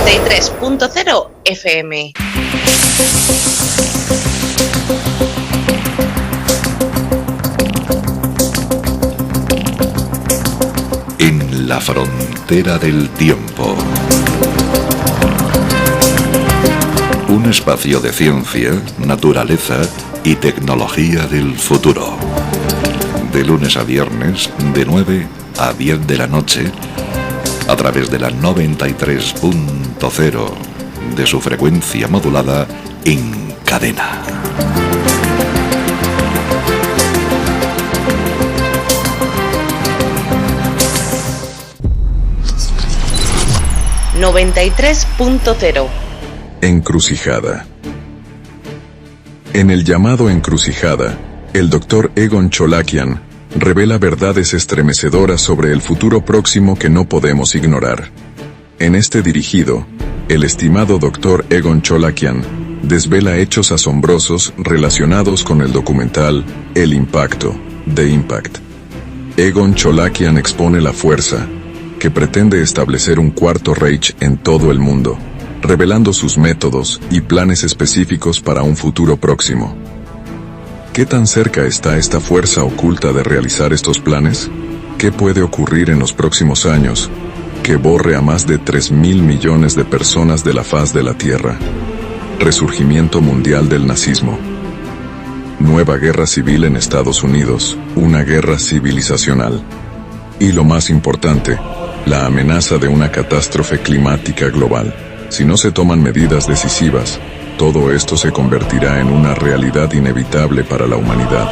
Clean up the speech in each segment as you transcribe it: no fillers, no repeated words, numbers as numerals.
93.0 FM. En la frontera del tiempo. Un espacio de ciencia, naturaleza y tecnología del futuro. De lunes a viernes, de 9 a 10 de la noche, a través de la 93.0 de su frecuencia modulada en cadena. ...93.0. Encrucijada. En el llamado Encrucijada, el Dr. Egon Cholakian revela verdades estremecedoras sobre el futuro próximo que no podemos ignorar. En este dirigido, el estimado Dr. Egon Cholakian desvela hechos asombrosos relacionados con el documental El Impacto, The Impact. Egon Cholakian expone la fuerza que pretende establecer un cuarto Reich en todo el mundo, revelando sus métodos y planes específicos para un futuro próximo. ¿Qué tan cerca está esta fuerza oculta de realizar estos planes? ¿Qué puede ocurrir en los próximos años que borre a más de 3.000 millones de personas de la faz de la Tierra? Resurgimiento mundial del nazismo. Nueva guerra civil en Estados Unidos, una guerra civilizacional. Y lo más importante, la amenaza de una catástrofe climática global. Si no se toman medidas decisivas, todo esto se convertirá en una realidad inevitable para la humanidad.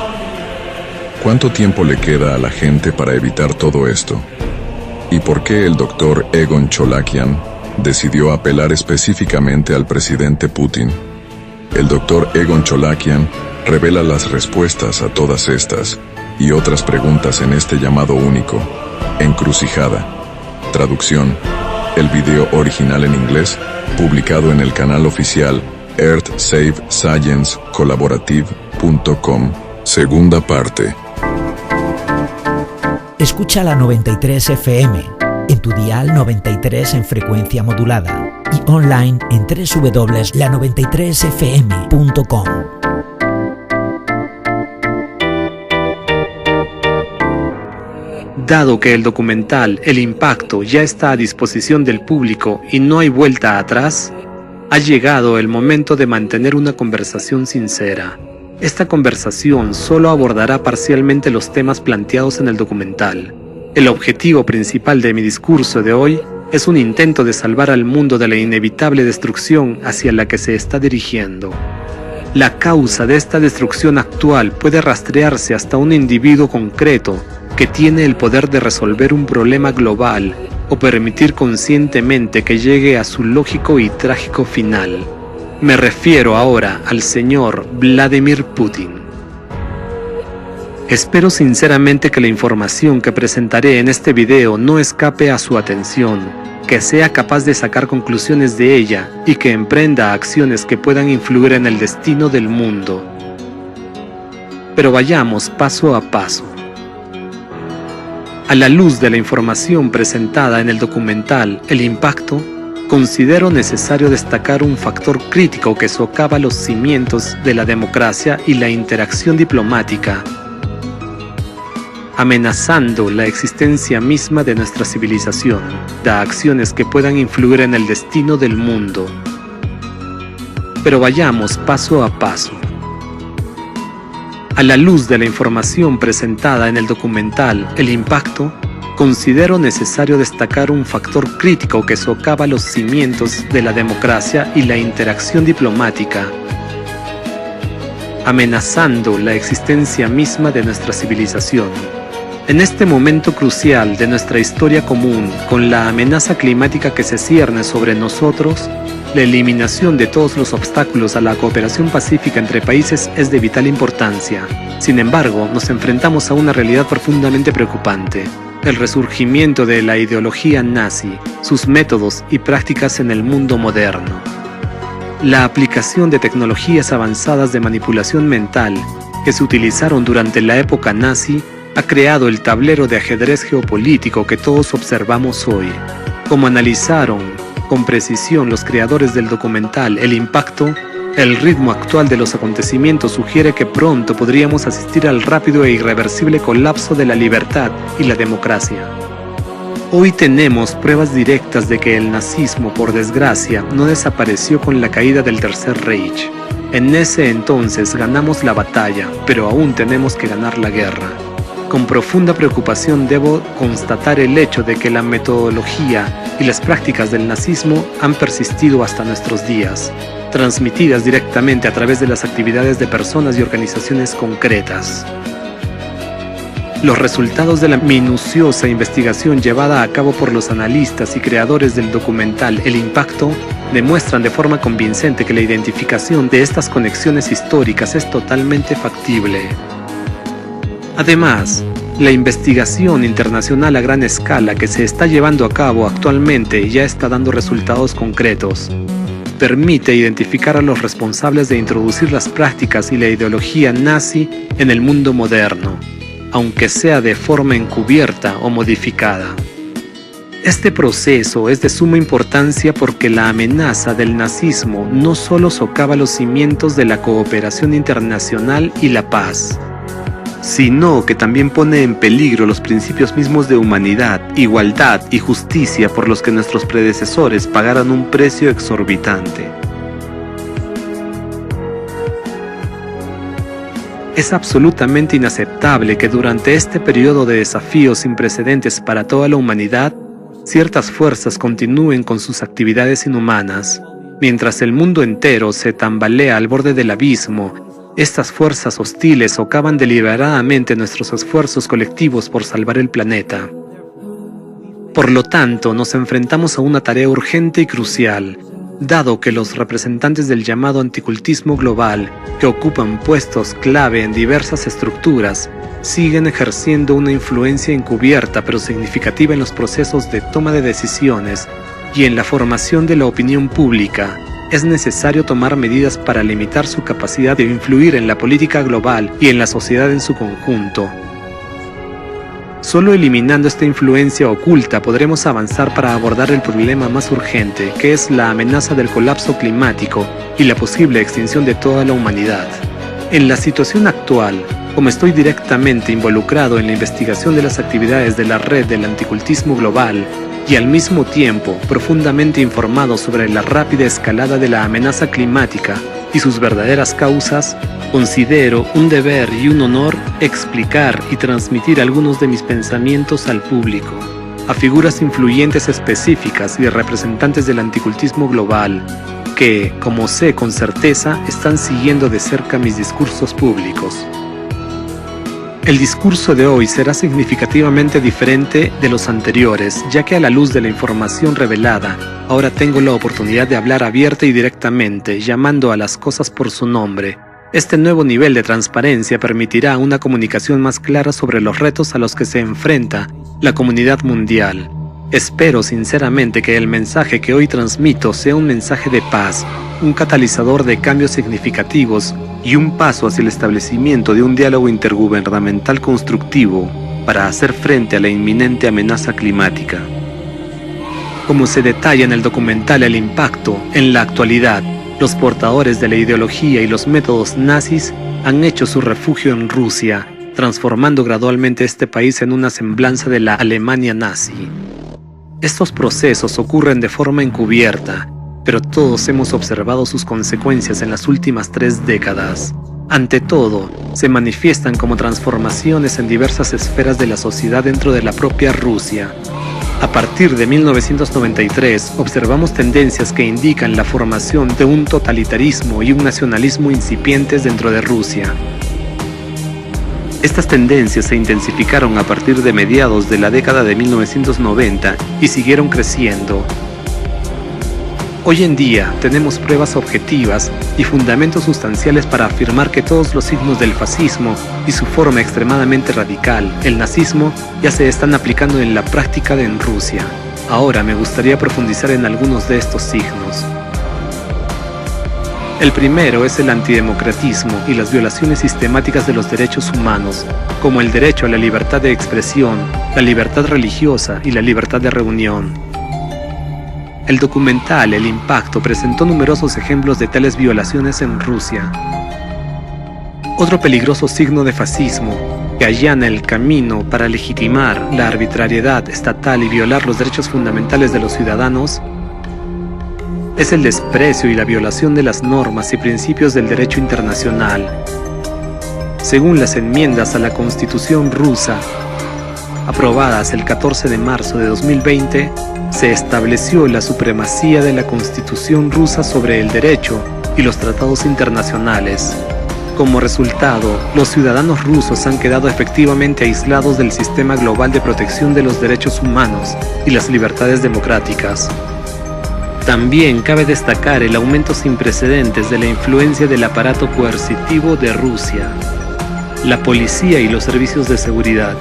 ¿Cuánto tiempo le queda a la gente para evitar todo esto? ¿Y por qué el Dr. Egon Cholakian decidió apelar específicamente al presidente Putin? El Dr. Egon Cholakian revela las respuestas a todas estas y otras preguntas en este llamado único, Encrucijada. Traducción: el video original en inglés, publicado en el canal oficial EarthSaveScienceCollaborative.com, segunda parte. Escucha la 93 FM, en tu dial 93 en frecuencia modulada y online en www.la93fm.com. Dado que el documental El Impacto ya está a disposición del público y no hay vuelta atrás, ha llegado el momento de mantener una conversación sincera. Esta conversación solo abordará parcialmente los temas planteados en el documental. El objetivo principal de mi discurso de hoy es un intento de salvar al mundo de la inevitable destrucción hacia la que se está dirigiendo. La causa de esta destrucción actual puede rastrearse hasta un individuo concreto que tiene el poder de resolver un problema global o permitir conscientemente que llegue a su lógico y trágico final. Me refiero ahora al señor Vladimir Putin. Espero sinceramente que la información que presentaré en este video no escape a su atención, que sea capaz de sacar conclusiones de ella y que emprenda acciones que puedan influir en el destino del mundo. Pero vayamos paso a paso. A la luz de la información presentada en el documental El Impacto, considero necesario destacar un factor crítico que socava los cimientos de la democracia y la interacción diplomática, amenazando la existencia misma de nuestra civilización, da acciones que puedan influir en el destino del mundo. Pero vayamos paso a paso. A la luz de la información presentada en el documental El Impacto, considero necesario destacar un factor crítico que socava los cimientos de la democracia y la interacción diplomática, amenazando la existencia misma de nuestra civilización. En este momento crucial de nuestra historia común, con la amenaza climática que se cierne sobre nosotros, la eliminación de todos los obstáculos a la cooperación pacífica entre países es de vital importancia. Sin embargo, nos enfrentamos a una realidad profundamente preocupante: el resurgimiento de la ideología nazi, sus métodos y prácticas en el mundo moderno. La aplicación de tecnologías avanzadas de manipulación mental que se utilizaron durante la época nazi ha creado el tablero de ajedrez geopolítico que todos observamos hoy. Como analizaron con precisión los creadores del documental El Impacto, el ritmo actual de los acontecimientos sugiere que pronto podríamos asistir al rápido e irreversible colapso de la libertad y la democracia. Hoy tenemos pruebas directas de que el nazismo, por desgracia, no desapareció con la caída del Tercer Reich. En ese entonces ganamos la batalla, pero aún tenemos que ganar la guerra. Con profunda preocupación debo constatar el hecho de que la metodología y las prácticas del nazismo han persistido hasta nuestros días, transmitidas directamente a través de las actividades de personas y organizaciones concretas. Los resultados de la minuciosa investigación llevada a cabo por los analistas y creadores del documental El Impacto demuestran de forma convincente que la identificación de estas conexiones históricas es totalmente factible. Además, la investigación internacional a gran escala que se está llevando a cabo actualmente ya está dando resultados concretos. Permite identificar a los responsables de introducir las prácticas y la ideología nazi en el mundo moderno, aunque sea de forma encubierta o modificada. Este proceso es de suma importancia porque la amenaza del nazismo no solo socava los cimientos de la cooperación internacional y la paz, sino que también pone en peligro los principios mismos de humanidad, igualdad y justicia por los que nuestros predecesores pagaron un precio exorbitante. Es absolutamente inaceptable que durante este periodo de desafíos sin precedentes para toda la humanidad, ciertas fuerzas continúen con sus actividades inhumanas. Mientras el mundo entero se tambalea al borde del abismo, estas fuerzas hostiles socavan deliberadamente nuestros esfuerzos colectivos por salvar el planeta. Por lo tanto, nos enfrentamos a una tarea urgente y crucial, dado que los representantes del llamado anticultismo global, que ocupan puestos clave en diversas estructuras, siguen ejerciendo una influencia encubierta pero significativa en los procesos de toma de decisiones y en la formación de la opinión pública. Es necesario tomar medidas para limitar su capacidad de influir en la política global y en la sociedad en su conjunto. Solo eliminando esta influencia oculta podremos avanzar para abordar el problema más urgente, que es la amenaza del colapso climático y la posible extinción de toda la humanidad. En la situación actual, como estoy directamente involucrado en la investigación de las actividades de la red del anticultismo global y al mismo tiempo profundamente informado sobre la rápida escalada de la amenaza climática y sus verdaderas causas, considero un deber y un honor explicar y transmitir algunos de mis pensamientos al público, a figuras influyentes específicas y representantes del anticultismo global, que, como sé con certeza, están siguiendo de cerca mis discursos públicos. El discurso de hoy será significativamente diferente de los anteriores, ya que a la luz de la información revelada, ahora tengo la oportunidad de hablar abierta y directamente, llamando a las cosas por su nombre. Este nuevo nivel de transparencia permitirá una comunicación más clara sobre los retos a los que se enfrenta la comunidad mundial. Espero sinceramente que el mensaje que hoy transmito sea un mensaje de paz, un catalizador de cambios significativos y un paso hacia el establecimiento de un diálogo intergubernamental constructivo para hacer frente a la inminente amenaza climática. Como se detalla en el documental El Impacto, en la actualidad, los portadores de la ideología y los métodos nazis han hecho su refugio en Rusia, transformando gradualmente este país en una semblanza de la Alemania nazi. Estos procesos ocurren de forma encubierta, pero todos hemos observado sus consecuencias en las últimas 3 décadas. Ante todo, se manifiestan como transformaciones en diversas esferas de la sociedad dentro de la propia Rusia. A partir de 1993, observamos tendencias que indican la formación de un totalitarismo y un nacionalismo incipientes dentro de Rusia. Estas tendencias se intensificaron a partir de mediados de la década de 1990 y siguieron creciendo. Hoy en día tenemos pruebas objetivas y fundamentos sustanciales para afirmar que todos los signos del fascismo y su forma extremadamente radical, el nazismo, ya se están aplicando en la práctica en Rusia. Ahora me gustaría profundizar en algunos de estos signos. El primero es el antidemocratismo y las violaciones sistemáticas de los derechos humanos, como el derecho a la libertad de expresión, la libertad religiosa y la libertad de reunión. El documental El Impacto presentó numerosos ejemplos de tales violaciones en Rusia. Otro peligroso signo de fascismo que allana el camino para legitimar la arbitrariedad estatal y violar los derechos fundamentales de los ciudadanos es el desprecio y la violación de las normas y principios del derecho internacional. Según las enmiendas a la Constitución rusa, aprobadas el 14 de marzo de 2020, se estableció la supremacía de la Constitución rusa sobre el derecho y los tratados internacionales. Como resultado, los ciudadanos rusos han quedado efectivamente aislados del sistema global de protección de los derechos humanos y las libertades democráticas. También cabe destacar el aumento sin precedentes de la influencia del aparato coercitivo de Rusia, la policía y los servicios de seguridad.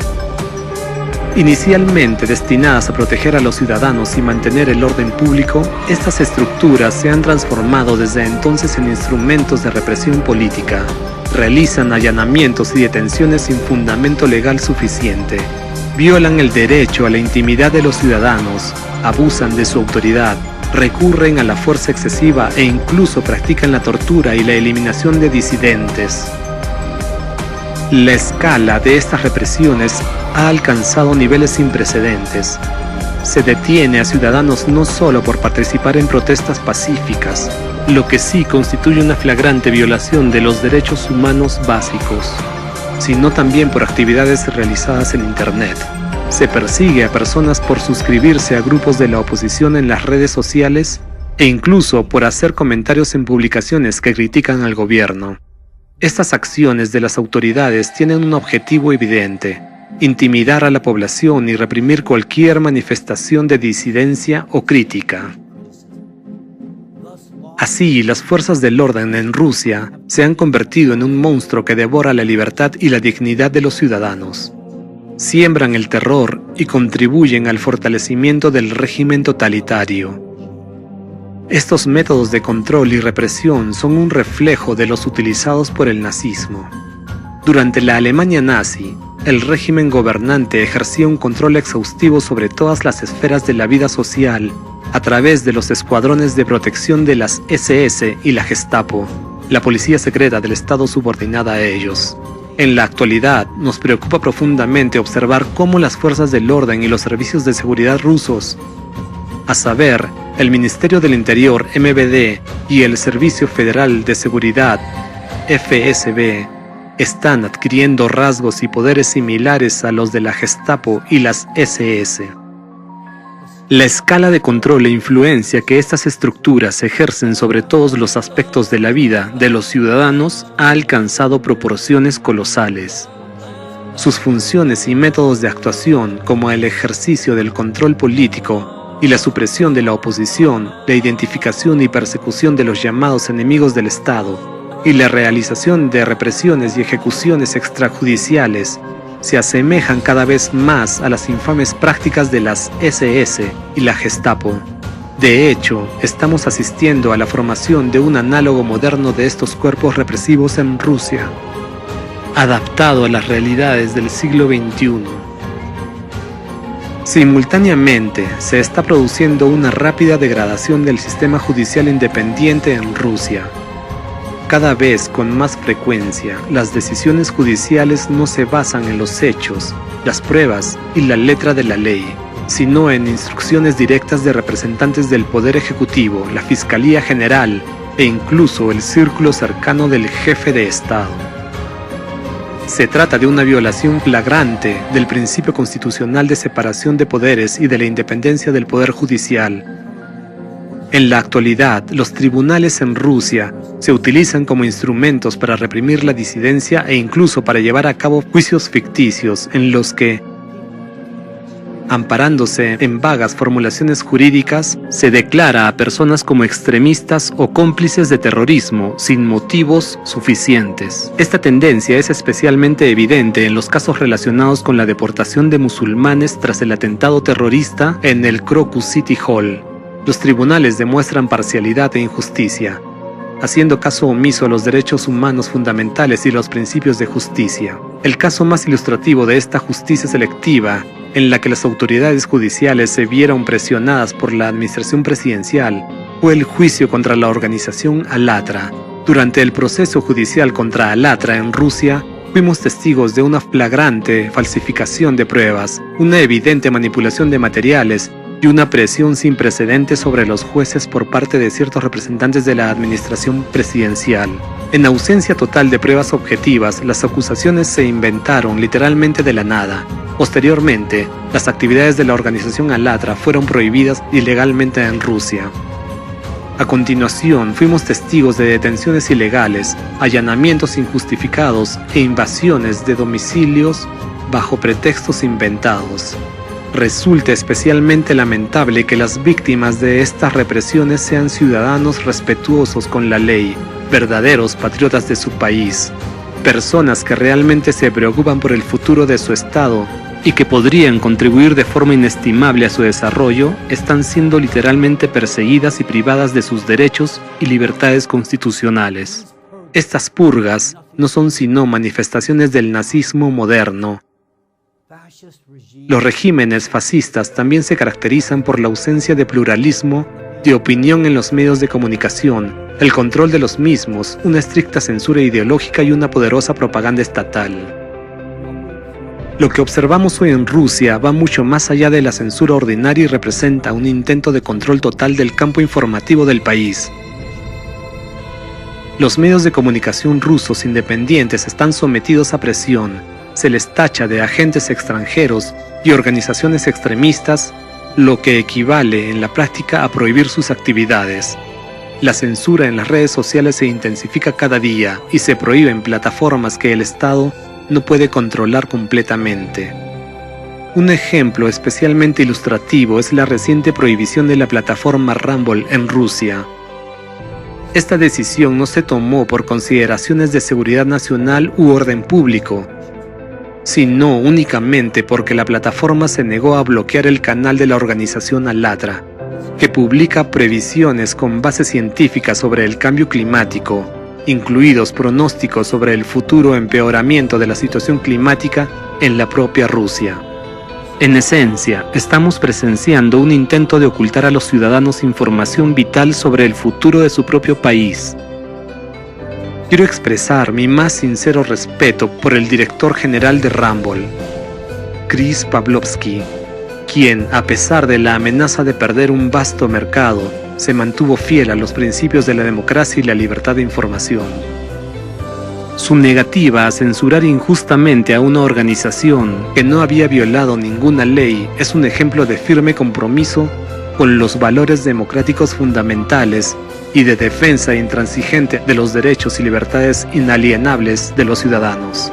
Inicialmente destinadas a proteger a los ciudadanos y mantener el orden público, estas estructuras se han transformado desde entonces en instrumentos de represión política. Realizan allanamientos y detenciones sin fundamento legal suficiente. Violan el derecho a la intimidad de los ciudadanos, abusan de su autoridad, recurren a la fuerza excesiva e incluso practican la tortura y la eliminación de disidentes. La escala de estas represiones ha alcanzado niveles sin precedentes. Se detiene a ciudadanos no solo por participar en protestas pacíficas, lo que sí constituye una flagrante violación de los derechos humanos básicos, sino también por actividades realizadas en Internet. Se persigue a personas por suscribirse a grupos de la oposición en las redes sociales e incluso por hacer comentarios en publicaciones que critican al gobierno. Estas acciones de las autoridades tienen un objetivo evidente: intimidar a la población y reprimir cualquier manifestación de disidencia o crítica. Así, las fuerzas del orden en Rusia se han convertido en un monstruo que devora la libertad y la dignidad de los ciudadanos. Siembran el terror y contribuyen al fortalecimiento del régimen totalitario. Estos métodos de control y represión son un reflejo de los utilizados por el nazismo. Durante la Alemania nazi, el régimen gobernante ejercía un control exhaustivo sobre todas las esferas de la vida social a través de los escuadrones de protección de las SS y la Gestapo, la policía secreta del Estado subordinada a ellos. En la actualidad, nos preocupa profundamente observar cómo las fuerzas del orden y los servicios de seguridad rusos, a saber, el Ministerio del Interior MVD y el Servicio Federal de Seguridad FSB, están adquiriendo rasgos y poderes similares a los de la Gestapo y las SS. La escala de control e influencia que estas estructuras ejercen sobre todos los aspectos de la vida de los ciudadanos ha alcanzado proporciones colosales. Sus funciones y métodos de actuación, como el ejercicio del control político y la supresión de la oposición, la identificación y persecución de los llamados enemigos del Estado, y la realización de represiones y ejecuciones extrajudiciales, se asemejan cada vez más a las infames prácticas de las SS y la Gestapo. De hecho, estamos asistiendo a la formación de un análogo moderno de estos cuerpos represivos en Rusia, adaptado a las realidades del siglo XXI. Simultáneamente, se está produciendo una rápida degradación del sistema judicial independiente en Rusia. Cada vez con más frecuencia, las decisiones judiciales no se basan en los hechos, las pruebas y la letra de la ley, sino en instrucciones directas de representantes del Poder Ejecutivo, la Fiscalía General e incluso el círculo cercano del jefe de Estado. Se trata de una violación flagrante del principio constitucional de separación de poderes y de la independencia del Poder Judicial. En la actualidad, los tribunales en Rusia se utilizan como instrumentos para reprimir la disidencia e incluso para llevar a cabo juicios ficticios en los que, amparándose en vagas formulaciones jurídicas, se declara a personas como extremistas o cómplices de terrorismo sin motivos suficientes. Esta tendencia es especialmente evidente en los casos relacionados con la deportación de musulmanes tras el atentado terrorista en el Crocus City Hall. Los tribunales demuestran parcialidad e injusticia, haciendo caso omiso a los derechos humanos fundamentales y los principios de justicia. El caso más ilustrativo de esta justicia selectiva en la que las autoridades judiciales se vieron presionadas por la administración presidencial fue el juicio contra la organización Alatra. Durante el proceso judicial contra Alatra en Rusia, fuimos testigos de una flagrante falsificación de pruebas, una evidente manipulación de materiales y una presión sin precedentes sobre los jueces por parte de ciertos representantes de la administración presidencial. En ausencia total de pruebas objetivas, las acusaciones se inventaron literalmente de la nada. Posteriormente, las actividades de la organización Alatra fueron prohibidas ilegalmente en Rusia. A continuación, fuimos testigos de detenciones ilegales, allanamientos injustificados e invasiones de domicilios bajo pretextos inventados. Resulta especialmente lamentable que las víctimas de estas represiones sean ciudadanos respetuosos con la ley, verdaderos patriotas de su país, personas que realmente se preocupan por el futuro de su estado y que podrían contribuir de forma inestimable a su desarrollo, están siendo literalmente perseguidas y privadas de sus derechos y libertades constitucionales. Estas purgas no son sino manifestaciones del nazismo moderno. Los regímenes fascistas también se caracterizan por la ausencia de pluralismo de opinión en los medios de comunicación, el control de los mismos, una estricta censura ideológica y una poderosa propaganda estatal. Lo que observamos hoy en Rusia va mucho más allá de la censura ordinaria y representa un intento de control total del campo informativo del país. Los medios de comunicación rusos independientes están sometidos a presión, se les tacha de agentes extranjeros y organizaciones extremistas, lo que equivale en la práctica a prohibir sus actividades. La censura en las redes sociales se intensifica cada día y se prohíben plataformas que el Estado no puede controlar completamente. Un ejemplo especialmente ilustrativo es la reciente prohibición de la plataforma Rumble en Rusia. Esta decisión no se tomó por consideraciones de seguridad nacional u orden público, sino únicamente porque la plataforma se negó a bloquear el canal de la organización Alatra, que publica previsiones con base científica sobre el cambio climático, incluidos pronósticos sobre el futuro empeoramiento de la situación climática en la propia Rusia. En esencia, estamos presenciando un intento de ocultar a los ciudadanos información vital sobre el futuro de su propio país. Quiero expresar mi más sincero respeto por el director general de Rumble, Chris Pavlovsky, quien, a pesar de la amenaza de perder un vasto mercado, se mantuvo fiel a los principios de la democracia y la libertad de información. Su negativa a censurar injustamente a una organización que no había violado ninguna ley es un ejemplo de firme compromiso con los valores democráticos fundamentales y de defensa intransigente de los derechos y libertades inalienables de los ciudadanos.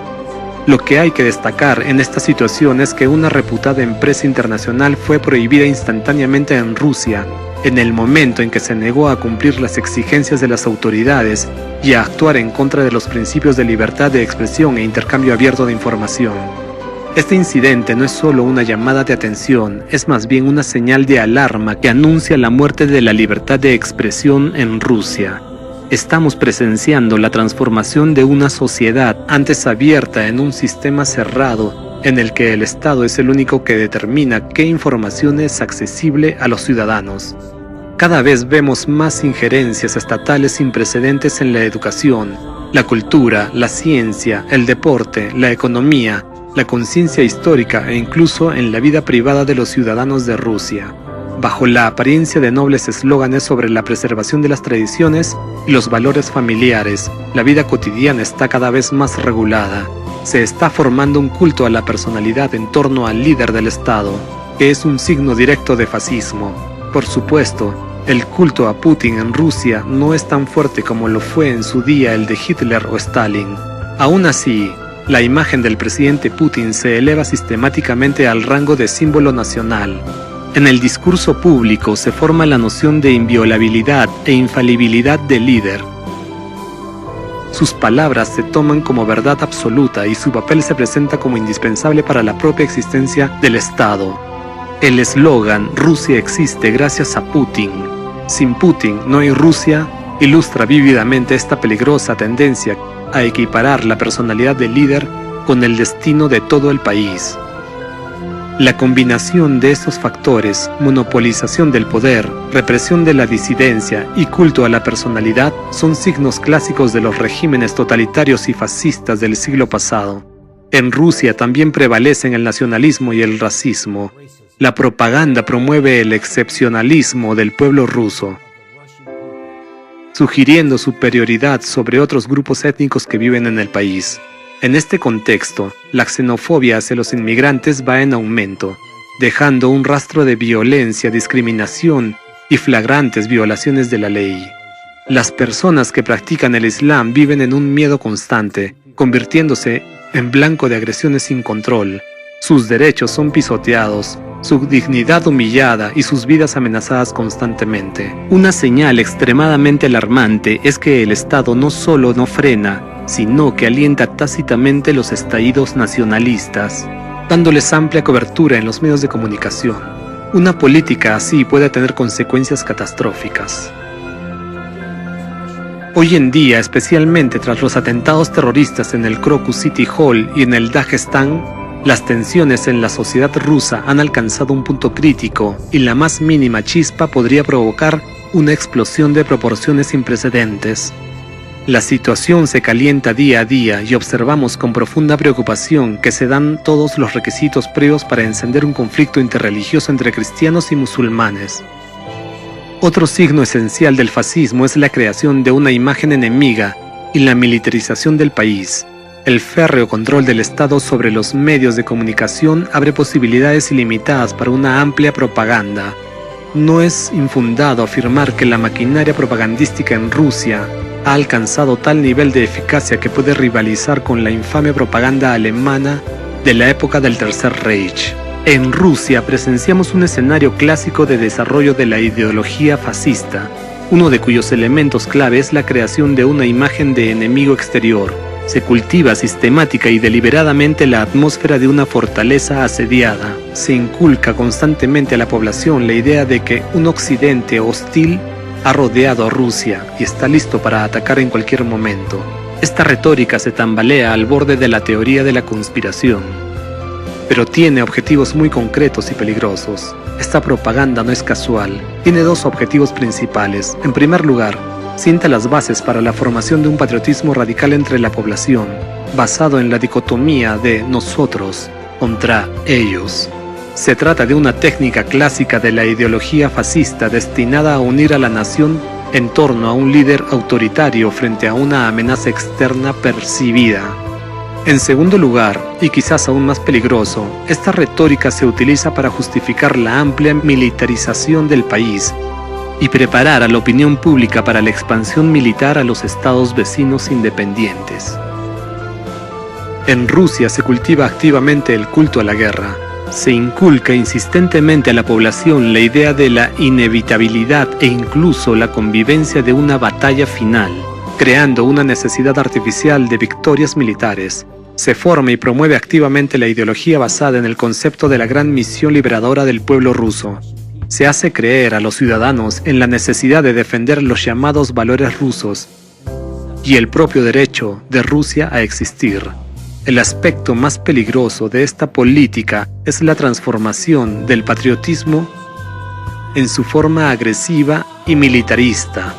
Lo que hay que destacar en esta situación es que una reputada empresa internacional fue prohibida instantáneamente en Rusia en el momento en que se negó a cumplir las exigencias de las autoridades y a actuar en contra de los principios de libertad de expresión e intercambio abierto de información. Este incidente no es solo una llamada de atención, es más bien una señal de alarma que anuncia la muerte de la libertad de expresión en Rusia. Estamos presenciando la transformación de una sociedad antes abierta en un sistema cerrado en el que el Estado es el único que determina qué información es accesible a los ciudadanos. Cada vez vemos más injerencias estatales sin precedentes en la educación, la cultura, la ciencia, el deporte, la economía, la conciencia histórica e incluso en la vida privada de los ciudadanos de Rusia, bajo la apariencia de nobles eslóganes sobre la preservación de las tradiciones y los valores familiares. La vida cotidiana está cada vez más regulada. Se está formando un culto a la personalidad en torno al líder del Estado, que es un signo directo de fascismo. Por supuesto, el culto a Putin en Rusia no es tan fuerte como lo fue en su día el de Hitler o Stalin. Aún así, la imagen del presidente Putin se eleva sistemáticamente al rango de símbolo nacional. En el discurso público se forma la noción de inviolabilidad e infalibilidad del líder. Sus palabras se toman como verdad absoluta y su papel se presenta como indispensable para la propia existencia del Estado. El eslogan «Rusia existe gracias a Putin. Sin Putin no hay Rusia» ilustra vívidamente esta peligrosa tendencia a equiparar la personalidad del líder con el destino de todo el país. La combinación de estos factores, monopolización del poder, represión de la disidencia y culto a la personalidad, son signos clásicos de los regímenes totalitarios y fascistas del siglo pasado. En Rusia también prevalecen el nacionalismo y el racismo. La propaganda promueve el excepcionalismo del pueblo ruso, sugiriendo superioridad sobre otros grupos étnicos que viven en el país. En este contexto, la xenofobia hacia los inmigrantes va en aumento, dejando un rastro de violencia, discriminación y flagrantes violaciones de la ley. Las personas que practican el Islam viven en un miedo constante, convirtiéndose en blanco de agresiones sin control. Sus derechos son pisoteados, su dignidad humillada y sus vidas amenazadas constantemente. Una señal extremadamente alarmante es que el Estado no solo no frena, sino que alienta tácitamente los estallidos nacionalistas, dándoles amplia cobertura en los medios de comunicación. Una política así puede tener consecuencias catastróficas. Hoy en día, especialmente tras los atentados terroristas en el Crocus City Hall y en el Dagestán, las tensiones en la sociedad rusa han alcanzado un punto crítico y la más mínima chispa podría provocar una explosión de proporciones sin precedentes. La situación se calienta día a día y observamos con profunda preocupación que se dan todos los requisitos previos para encender un conflicto interreligioso entre cristianos y musulmanes. Otro signo esencial del fascismo es la creación de una imagen enemiga y la militarización del país. El férreo control del Estado sobre los medios de comunicación abre posibilidades ilimitadas para una amplia propaganda. No es infundado afirmar que la maquinaria propagandística en Rusia ha alcanzado tal nivel de eficacia que puede rivalizar con la infame propaganda alemana de la época del Tercer Reich. En Rusia presenciamos un escenario clásico de desarrollo de la ideología fascista, uno de cuyos elementos clave es la creación de una imagen de enemigo exterior. Se cultiva sistemática y deliberadamente la atmósfera de una fortaleza asediada. Se inculca constantemente a la población la idea de que un occidente hostil ha rodeado a Rusia y está listo para atacar en cualquier momento. Esta retórica se tambalea al borde de la teoría de la conspiración, pero tiene objetivos muy concretos y peligrosos. Esta propaganda no es casual. Tiene dos objetivos principales. En primer lugar, sienta las bases para la formación de un patriotismo radical entre la población, basado en la dicotomía de nosotros contra ellos. Se trata de una técnica clásica de la ideología fascista destinada a unir a la nación en torno a un líder autoritario frente a una amenaza externa percibida. En segundo lugar, y quizás aún más peligroso, esta retórica se utiliza para justificar la amplia militarización del país y preparar a la opinión pública para la expansión militar a los estados vecinos independientes. En Rusia se cultiva activamente el culto a la guerra. Se inculca insistentemente a la población la idea de la inevitabilidad e incluso la convivencia de una batalla final, creando una necesidad artificial de victorias militares. Se forma y promueve activamente la ideología basada en el concepto de la gran misión liberadora del pueblo ruso. Se hace creer a los ciudadanos en la necesidad de defender los llamados valores rusos y el propio derecho de Rusia a existir. El aspecto más peligroso de esta política es la transformación del patriotismo en su forma agresiva y militarista.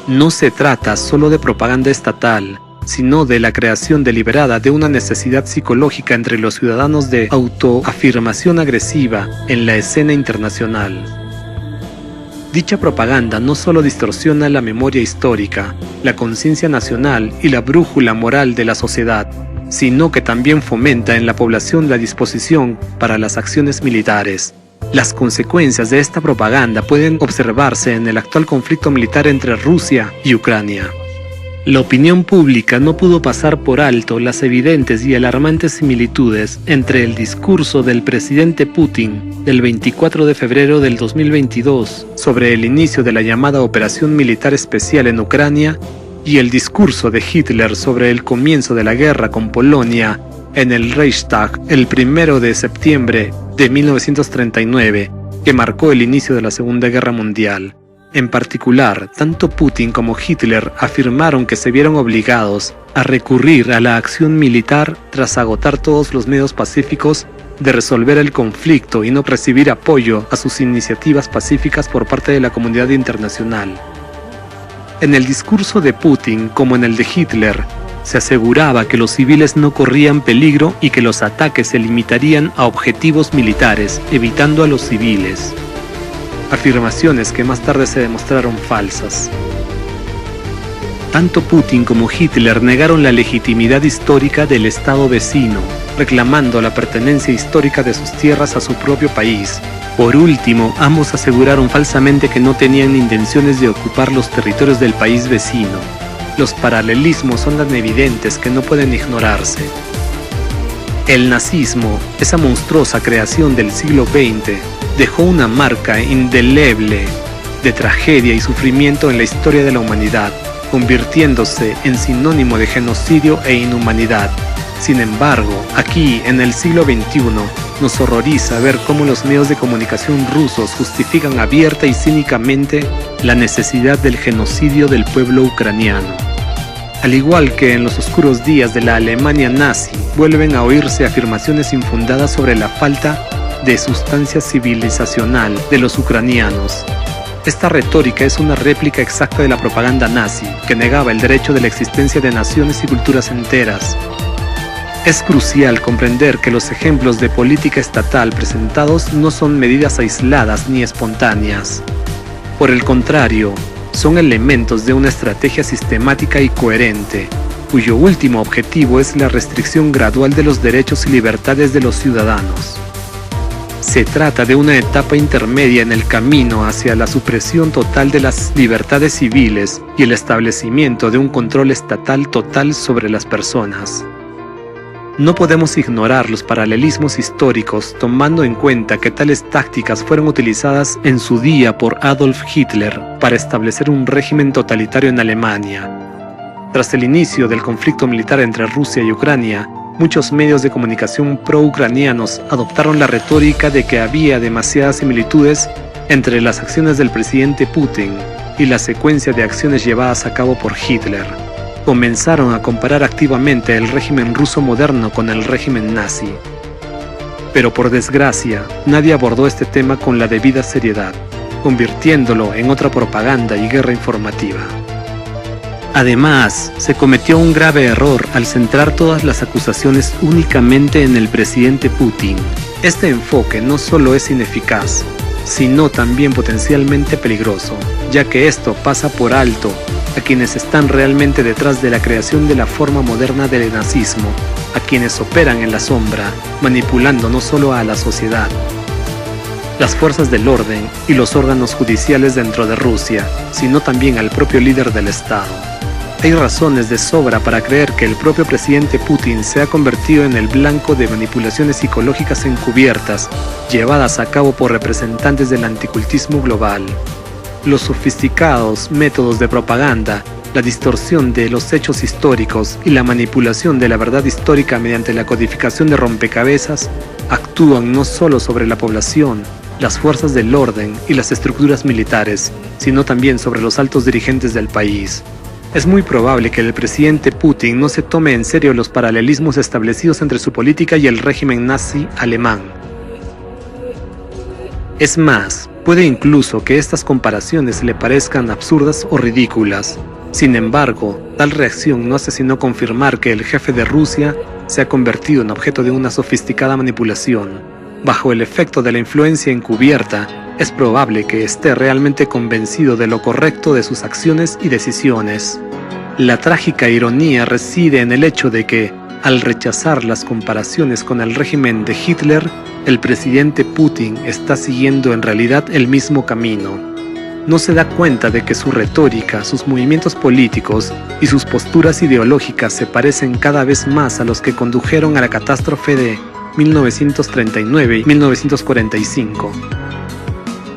No se trata solo de propaganda estatal, sino de la creación deliberada de una necesidad psicológica entre los ciudadanos de autoafirmación agresiva en la escena internacional. Dicha propaganda no solo distorsiona la memoria histórica, la conciencia nacional y la brújula moral de la sociedad, sino que también fomenta en la población la disposición para las acciones militares. Las consecuencias de esta propaganda pueden observarse en el actual conflicto militar entre Rusia y Ucrania. La opinión pública no pudo pasar por alto las evidentes y alarmantes similitudes entre el discurso del presidente Putin del 24 de febrero del 2022 sobre el inicio de la llamada Operación Militar Especial en Ucrania y el discurso de Hitler sobre el comienzo de la guerra con Polonia en el Reichstag el 1 de septiembre de 1939, que marcó el inicio de la Segunda Guerra Mundial. En particular, tanto Putin como Hitler afirmaron que se vieron obligados a recurrir a la acción militar tras agotar todos los medios pacíficos de resolver el conflicto y no recibir apoyo a sus iniciativas pacíficas por parte de la comunidad internacional. En el discurso de Putin, como en el de Hitler, se aseguraba que los civiles no corrían peligro y que los ataques se limitarían a objetivos militares, evitando a los civiles. Afirmaciones que más tarde se demostraron falsas. Tanto Putin como Hitler negaron la legitimidad histórica del Estado vecino, reclamando la pertenencia histórica de sus tierras a su propio país. Por último, ambos aseguraron falsamente que no tenían intenciones de ocupar los territorios del país vecino. Los paralelismos son tan evidentes que no pueden ignorarse. El nazismo, esa monstruosa creación del siglo XX, dejó una marca indeleble de tragedia y sufrimiento en la historia de la humanidad, convirtiéndose en sinónimo de genocidio e inhumanidad. Sin embargo, aquí, en el siglo XXI, nos horroriza ver cómo los medios de comunicación rusos justifican abierta y cínicamente la necesidad del genocidio del pueblo ucraniano. Al igual que en los oscuros días de la Alemania nazi, vuelven a oírse afirmaciones infundadas sobre la falta de sustancia civilizacional de los ucranianos. Esta retórica es una réplica exacta de la propaganda nazi, que negaba el derecho de la existencia de naciones y culturas enteras. Es crucial comprender que los ejemplos de política estatal presentados no son medidas aisladas ni espontáneas. Por el contrario, son elementos de una estrategia sistemática y coherente, cuyo último objetivo es la restricción gradual de los derechos y libertades de los ciudadanos. Se trata de una etapa intermedia en el camino hacia la supresión total de las libertades civiles y el establecimiento de un control estatal total sobre las personas. No podemos ignorar los paralelismos históricos, tomando en cuenta que tales tácticas fueron utilizadas en su día por Adolf Hitler para establecer un régimen totalitario en Alemania. Tras el inicio del conflicto militar entre Rusia y Ucrania, muchos medios de comunicación pro-ucranianos adoptaron la retórica de que había demasiadas similitudes entre las acciones del presidente Putin y la secuencia de acciones llevadas a cabo por Hitler. Comenzaron a comparar activamente el régimen ruso moderno con el régimen nazi. Pero por desgracia, nadie abordó este tema con la debida seriedad, convirtiéndolo en otra propaganda y guerra informativa. Además, se cometió un grave error al centrar todas las acusaciones únicamente en el presidente Putin. Este enfoque no solo es ineficaz, sino también potencialmente peligroso, ya que esto pasa por alto a quienes están realmente detrás de la creación de la forma moderna del nazismo, a quienes operan en la sombra, manipulando no solo a la sociedad, las fuerzas del orden y los órganos judiciales dentro de Rusia, sino también al propio líder del Estado. Hay razones de sobra para creer que el propio presidente Putin se ha convertido en el blanco de manipulaciones psicológicas encubiertas, llevadas a cabo por representantes del anticultismo global. Los sofisticados métodos de propaganda, la distorsión de los hechos históricos y la manipulación de la verdad histórica mediante la codificación de rompecabezas actúan no solo sobre la población, las fuerzas del orden y las estructuras militares, sino también sobre los altos dirigentes del país. Es muy probable que el presidente Putin no se tome en serio los paralelismos establecidos entre su política y el régimen nazi alemán. Es más, puede incluso que estas comparaciones le parezcan absurdas o ridículas. Sin embargo, tal reacción no hace sino confirmar que el jefe de Rusia se ha convertido en objeto de una sofisticada manipulación. Bajo el efecto de la influencia encubierta, es probable que esté realmente convencido de lo correcto de sus acciones y decisiones. La trágica ironía reside en el hecho de que, al rechazar las comparaciones con el régimen de Hitler, el presidente Putin está siguiendo en realidad el mismo camino. No se da cuenta de que su retórica, sus movimientos políticos y sus posturas ideológicas se parecen cada vez más a los que condujeron a la catástrofe de 1939 y 1945.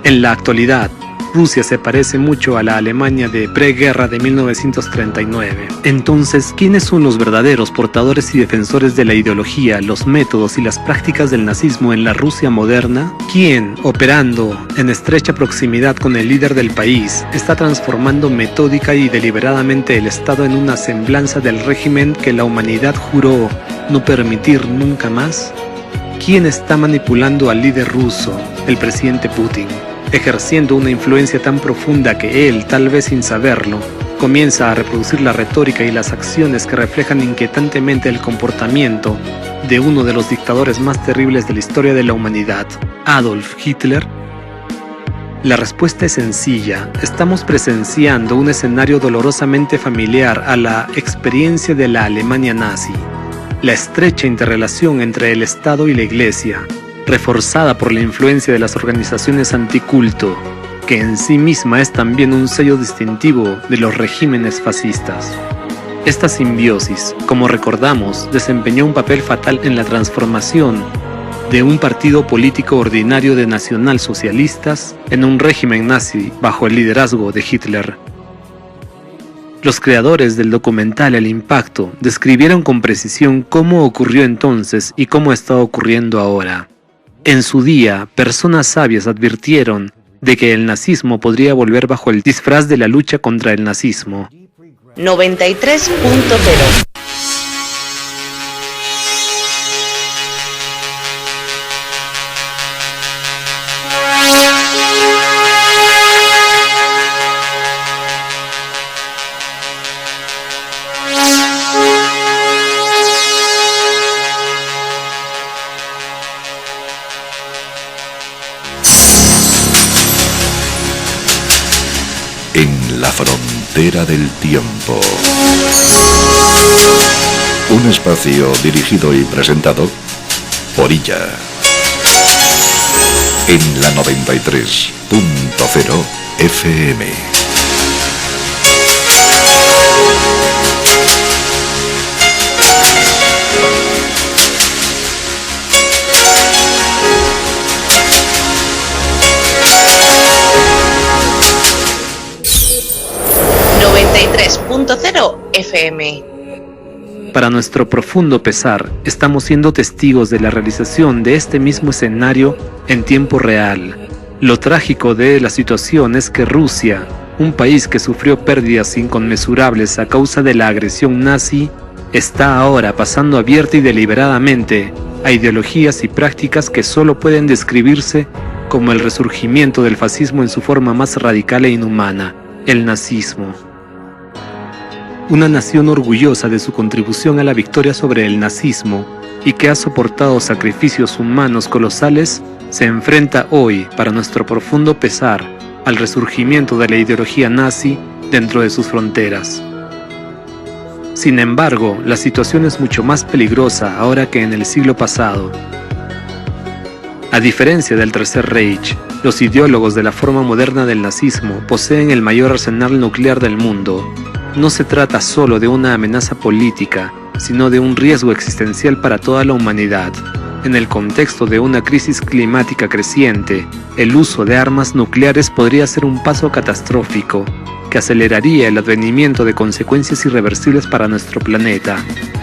En la actualidad, Rusia se parece mucho a la Alemania de preguerra de 1939. Entonces, ¿quiénes son los verdaderos portadores y defensores de la ideología, los métodos y las prácticas del nazismo en la Rusia moderna? ¿Quién, operando en estrecha proximidad con el líder del país, está transformando metódica y deliberadamente el Estado en una semblanza del régimen que la humanidad juró no permitir nunca más? ¿Quién está manipulando al líder ruso, el presidente Putin, ejerciendo una influencia tan profunda que él, tal vez sin saberlo, comienza a reproducir la retórica y las acciones que reflejan inquietantemente el comportamiento de uno de los dictadores más terribles de la historia de la humanidad, Adolf Hitler? La respuesta es sencilla. Estamos presenciando un escenario dolorosamente familiar a la experiencia de la Alemania nazi. La estrecha interrelación entre el Estado y la Iglesia, reforzada por la influencia de las organizaciones anticulto, que en sí misma es también un sello distintivo de los regímenes fascistas. Esta simbiosis, como recordamos, desempeñó un papel fatal en la transformación de un partido político ordinario de nacionalsocialistas en un régimen nazi bajo el liderazgo de Hitler. Los creadores del documental El Impacto describieron con precisión cómo ocurrió entonces y cómo está ocurriendo ahora. En su día, personas sabias advirtieron de que el nazismo podría volver bajo el disfraz de la lucha contra el nazismo. 93.0. En la frontera del tiempo. Un espacio dirigido y presentado por ella. En la 93.0 FM. FM. Para nuestro profundo pesar, estamos siendo testigos de la realización de este mismo escenario en tiempo real. Lo trágico de la situación es que Rusia, un país que sufrió pérdidas inconmensurables a causa de la agresión nazi, está ahora pasando abierta y deliberadamente a ideologías y prácticas que solo pueden describirse como el resurgimiento del fascismo en su forma más radical e inhumana, el nazismo. Una nación orgullosa de su contribución a la victoria sobre el nazismo y que ha soportado sacrificios humanos colosales, se enfrenta hoy, para nuestro profundo pesar, al resurgimiento de la ideología nazi dentro de sus fronteras. Sin embargo, la situación es mucho más peligrosa ahora que en el siglo pasado. A diferencia del Tercer Reich, los ideólogos de la forma moderna del nazismo poseen el mayor arsenal nuclear del mundo. No se trata solo de una amenaza política, sino de un riesgo existencial para toda la humanidad. En el contexto de una crisis climática creciente, el uso de armas nucleares podría ser un paso catastrófico, que aceleraría el advenimiento de consecuencias irreversibles para nuestro planeta.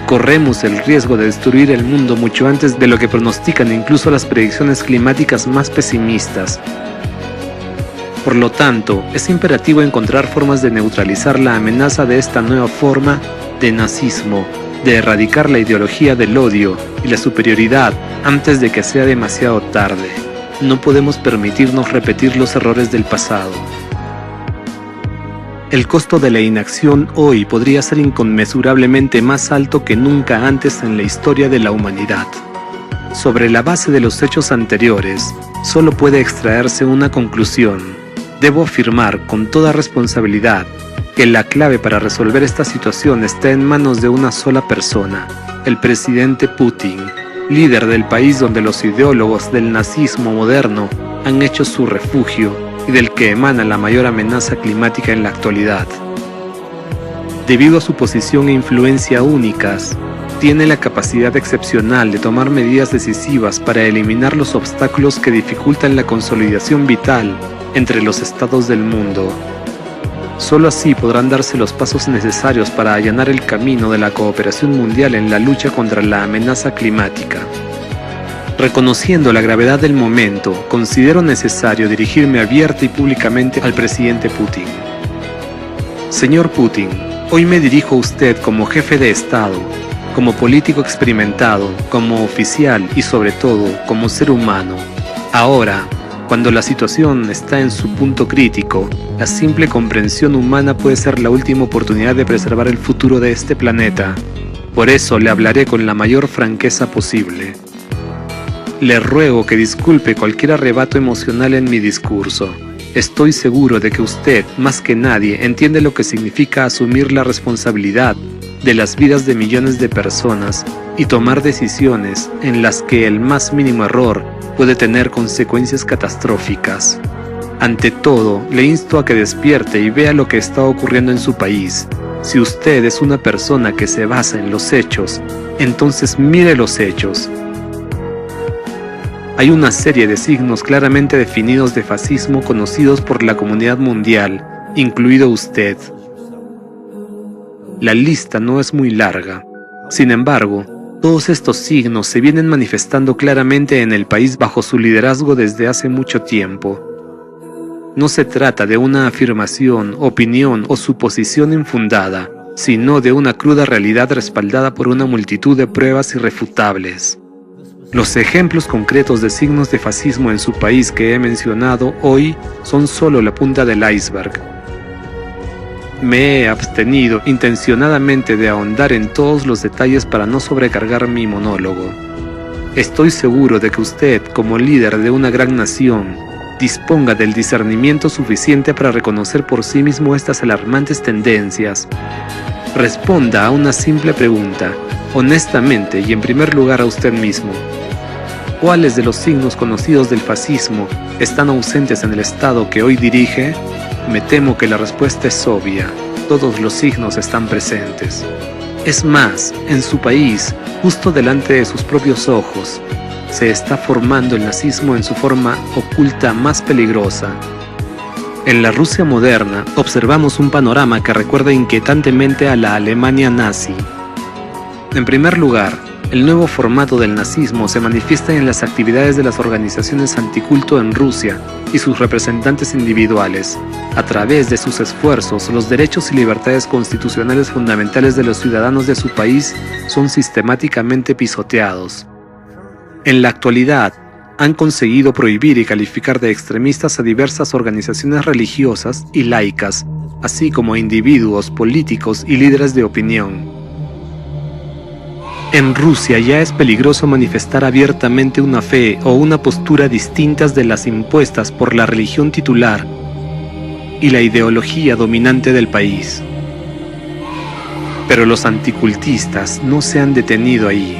Corremos el riesgo de destruir el mundo mucho antes de lo que pronostican incluso las predicciones climáticas más pesimistas. Por lo tanto, es imperativo encontrar formas de neutralizar la amenaza de esta nueva forma de nazismo, de erradicar la ideología del odio y la superioridad antes de que sea demasiado tarde. No podemos permitirnos repetir los errores del pasado. El costo de la inacción hoy podría ser inconmensurablemente más alto que nunca antes en la historia de la humanidad. Sobre la base de los hechos anteriores, solo puede extraerse una conclusión. Debo afirmar con toda responsabilidad que la clave para resolver esta situación está en manos de una sola persona, el presidente Putin, líder del país donde los ideólogos del nazismo moderno han hecho su refugio y del que emana la mayor amenaza climática en la actualidad. Debido a su posición e influencia únicas, tiene la capacidad excepcional de tomar medidas decisivas para eliminar los obstáculos que dificultan la consolidación vital entre los estados del mundo. Solo así podrán darse los pasos necesarios para allanar el camino de la cooperación mundial en la lucha contra la amenaza climática. Reconociendo la gravedad del momento, considero necesario dirigirme abierta y públicamente al presidente Putin. Señor Putin, hoy me dirijo a usted como jefe de Estado, como político experimentado, como oficial y sobre todo como ser humano. Ahora, cuando la situación está en su punto crítico, la simple comprensión humana puede ser la última oportunidad de preservar el futuro de este planeta. Por eso le hablaré con la mayor franqueza posible. Le ruego que disculpe cualquier arrebato emocional en mi discurso. Estoy seguro de que usted, más que nadie, entiende lo que significa asumir la responsabilidad de las vidas de millones de personas y tomar decisiones en las que el más mínimo error puede tener consecuencias catastróficas. Ante todo, le insto a que despierte y vea lo que está ocurriendo en su país. Si usted es una persona que se basa en los hechos, entonces mire los hechos. Hay una serie de signos claramente definidos de fascismo conocidos por la comunidad mundial, incluido usted. La lista no es muy larga. Sin embargo, todos estos signos se vienen manifestando claramente en el país bajo su liderazgo desde hace mucho tiempo. No se trata de una afirmación, opinión o suposición infundada, sino de una cruda realidad respaldada por una multitud de pruebas irrefutables. Los ejemplos concretos de signos de fascismo en su país que he mencionado hoy son solo la punta del iceberg. Me he abstenido intencionadamente de ahondar en todos los detalles para no sobrecargar mi monólogo. Estoy seguro de que usted, como líder de una gran nación, disponga del discernimiento suficiente para reconocer por sí mismo estas alarmantes tendencias. Responda a una simple pregunta, honestamente y en primer lugar a usted mismo. ¿Cuáles de los signos conocidos del fascismo están ausentes en el Estado que hoy dirige? Me temo que la respuesta es obvia. Todos los signos están presentes. Es más, en su país, justo delante de sus propios ojos, se está formando el nazismo en su forma oculta más peligrosa. En la Rusia moderna, observamos un panorama que recuerda inquietantemente a la Alemania nazi. En primer lugar, el nuevo formato del nazismo se manifiesta en las actividades de las organizaciones anticulto en Rusia y sus representantes individuales. A través de sus esfuerzos, los derechos y libertades constitucionales fundamentales de los ciudadanos de su país son sistemáticamente pisoteados. En la actualidad, han conseguido prohibir y calificar de extremistas a diversas organizaciones religiosas y laicas, así como a individuos, políticos y líderes de opinión. En Rusia ya es peligroso manifestar abiertamente una fe o una postura distintas de las impuestas por la religión titular y la ideología dominante del país. Pero los anticultistas no se han detenido ahí.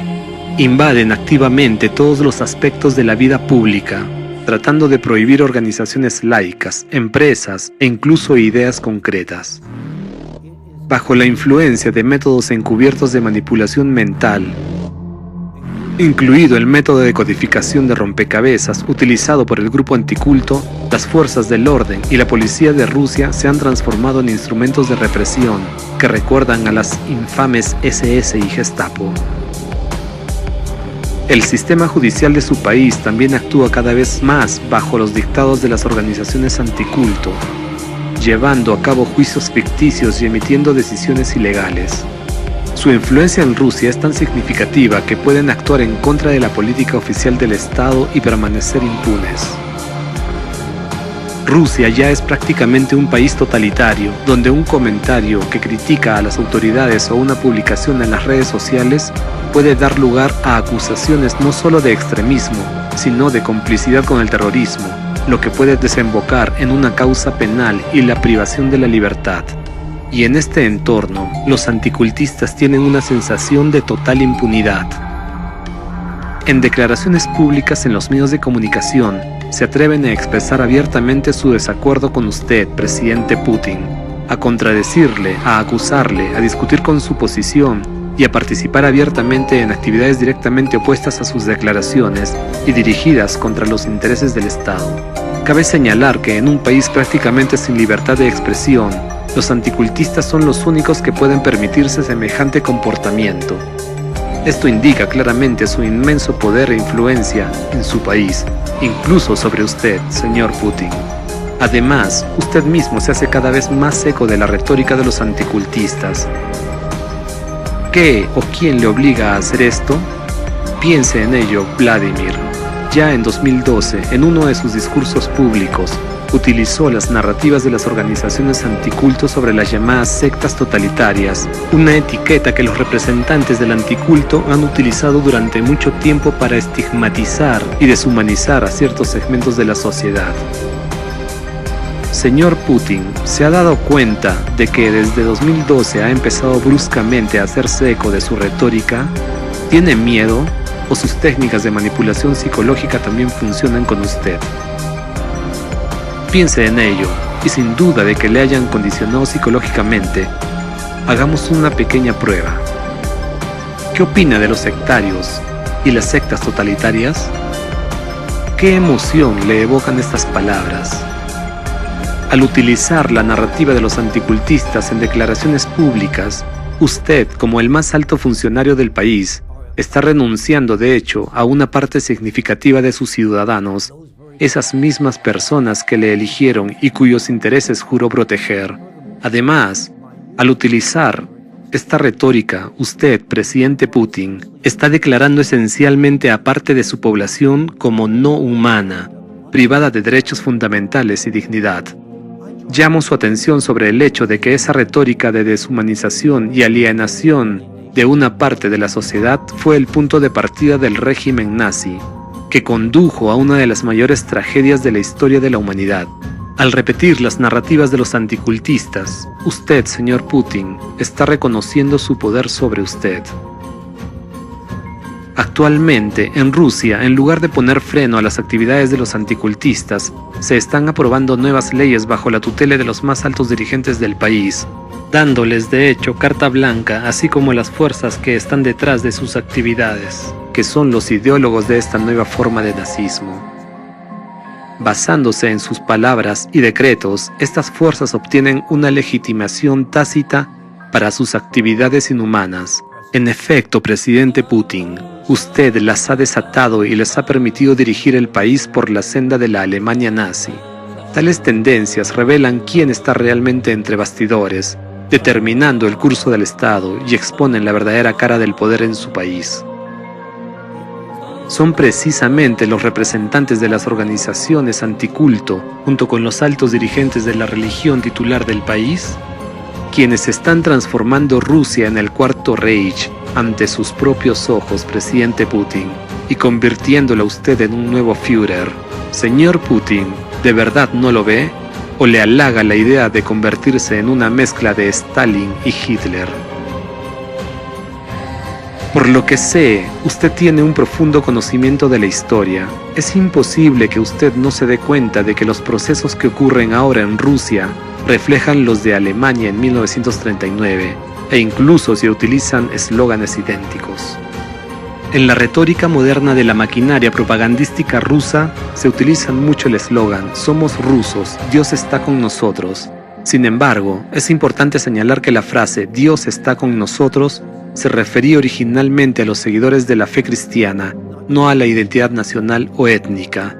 Invaden activamente todos los aspectos de la vida pública, tratando de prohibir organizaciones laicas, empresas e incluso ideas concretas. Bajo la influencia de métodos encubiertos de manipulación mental, incluido el método de codificación de rompecabezas utilizado por el grupo anticulto, las fuerzas del orden y la policía de Rusia se han transformado en instrumentos de represión que recuerdan a las infames SS y Gestapo. El sistema judicial de su país también actúa cada vez más bajo los dictados de las organizaciones anticulto, llevando a cabo juicios ficticios y emitiendo decisiones ilegales. Su influencia en Rusia es tan significativa que pueden actuar en contra de la política oficial del Estado y permanecer impunes. Rusia ya es prácticamente un país totalitario, donde un comentario que critica a las autoridades o una publicación en las redes sociales puede dar lugar a acusaciones no solo de extremismo, sino de complicidad con el terrorismo, lo que puede desembocar en una causa penal y la privación de la libertad. Y en este entorno, los anticultistas tienen una sensación de total impunidad. En declaraciones públicas en los medios de comunicación, se atreven a expresar abiertamente su desacuerdo con usted, presidente Putin, a contradecirle, a acusarle, a discutir con su posición y a participar abiertamente en actividades directamente opuestas a sus declaraciones y dirigidas contra los intereses del Estado. Cabe señalar que en un país prácticamente sin libertad de expresión, los anticultistas son los únicos que pueden permitirse semejante comportamiento. Esto indica claramente su inmenso poder e influencia en su país, incluso sobre usted, señor Putin. Además, usted mismo se hace cada vez más eco de la retórica de los anticultistas. ¿Qué o quién le obliga a hacer esto? Piense en ello, Vladimir. Ya en 2012, en uno de sus discursos públicos, utilizó las narrativas de las organizaciones anticulto sobre las llamadas sectas totalitarias, una etiqueta que los representantes del anticulto han utilizado durante mucho tiempo para estigmatizar y deshumanizar a ciertos segmentos de la sociedad. Señor Putin, ¿se ha dado cuenta de que desde 2012 ha empezado bruscamente a hacerse eco de su retórica? ¿Tiene miedo? ¿O sus técnicas de manipulación psicológica también funcionan con usted? Piense en ello, y sin duda de que le hayan condicionado psicológicamente, hagamos una pequeña prueba. ¿Qué opina de los sectarios y las sectas totalitarias? ¿Qué emoción le evocan estas palabras? Al utilizar la narrativa de los anticultistas en declaraciones públicas, usted, como el más alto funcionario del país, está renunciando de hecho a una parte significativa de sus ciudadanos, esas mismas personas que le eligieron y cuyos intereses juró proteger. Además, al utilizar esta retórica, usted, presidente Putin, está declarando esencialmente a parte de su población como no humana, privada de derechos fundamentales y dignidad. Llamo su atención sobre el hecho de que esa retórica de deshumanización y alienación de una parte de la sociedad fue el punto de partida del régimen nazi, que condujo a una de las mayores tragedias de la historia de la humanidad. Al repetir las narrativas de los anticultistas, usted, señor Putin, está reconociendo su poder sobre usted. Actualmente, en Rusia, en lugar de poner freno a las actividades de los anticultistas, se están aprobando nuevas leyes bajo la tutela de los más altos dirigentes del país, dándoles de hecho carta blanca, así como las fuerzas que están detrás de sus actividades, que son los ideólogos de esta nueva forma de nazismo. Basándose en sus palabras y decretos, estas fuerzas obtienen una legitimación tácita para sus actividades inhumanas. En efecto, presidente Putin, usted las ha desatado y les ha permitido dirigir el país por la senda de la Alemania nazi. Tales tendencias revelan quién está realmente entre bastidores, determinando el curso del Estado y exponen la verdadera cara del poder en su país. Son precisamente los representantes de las organizaciones anticulto, junto con los altos dirigentes de la religión titular del país, quienes están transformando Rusia en el Cuarto Reich ante sus propios ojos, presidente Putin, y convirtiéndolo a usted en un nuevo Führer. Señor Putin, ¿de verdad no lo ve? ¿O le halaga la idea de convertirse en una mezcla de Stalin y Hitler? Por lo que sé, usted tiene un profundo conocimiento de la historia. Es imposible que usted no se dé cuenta de que los procesos que ocurren ahora en Rusia reflejan los de Alemania en 1939, e incluso se utilizan eslóganes idénticos. En la retórica moderna de la maquinaria propagandística rusa se utiliza mucho el eslogan «Somos rusos, Dios está con nosotros». Sin embargo, es importante señalar que la frase «Dios está con nosotros» se refería originalmente a los seguidores de la fe cristiana, no a la identidad nacional o étnica.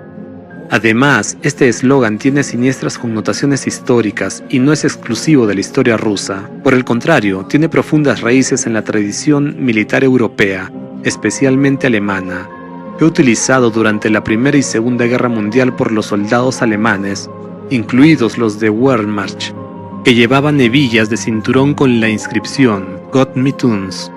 Además, este eslogan tiene siniestras connotaciones históricas y no es exclusivo de la historia rusa. Por el contrario, tiene profundas raíces en la tradición militar europea, especialmente alemana. Fue utilizado durante la Primera y Segunda Guerra Mundial por los soldados alemanes, incluidos los de Wehrmacht, que llevaban hebillas de cinturón con la inscripción Gott mit uns,